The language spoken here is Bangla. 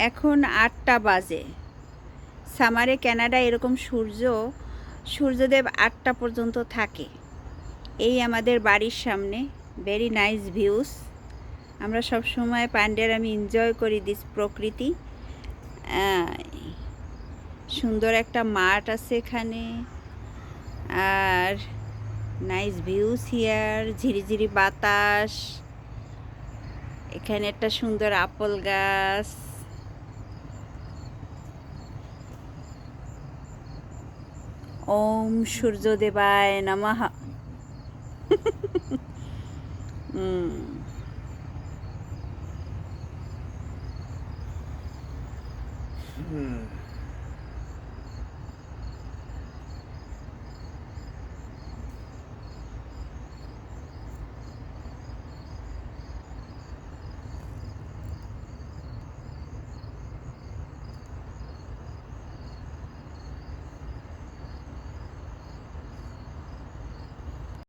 এখন 8টা বাজে। সামারে কানাডায় এরকম সূর্যদেব 8টা পর্যন্ত থাকে। এই আমাদের বাড়ির সামনে ভেরি নাইস ভিউস। আমরা সব সময় পান্ডের আমি এনজয় করি দিস প্রকৃতি। সুন্দর একটা মাঠ আছে এখানে, আর নাইস ভিউস হিয়ার, ঝিরিঝিরি বাতাস। এখানে একটা সুন্দর আপেল গাছ। ওম সূর্যদেবায় নমঃ।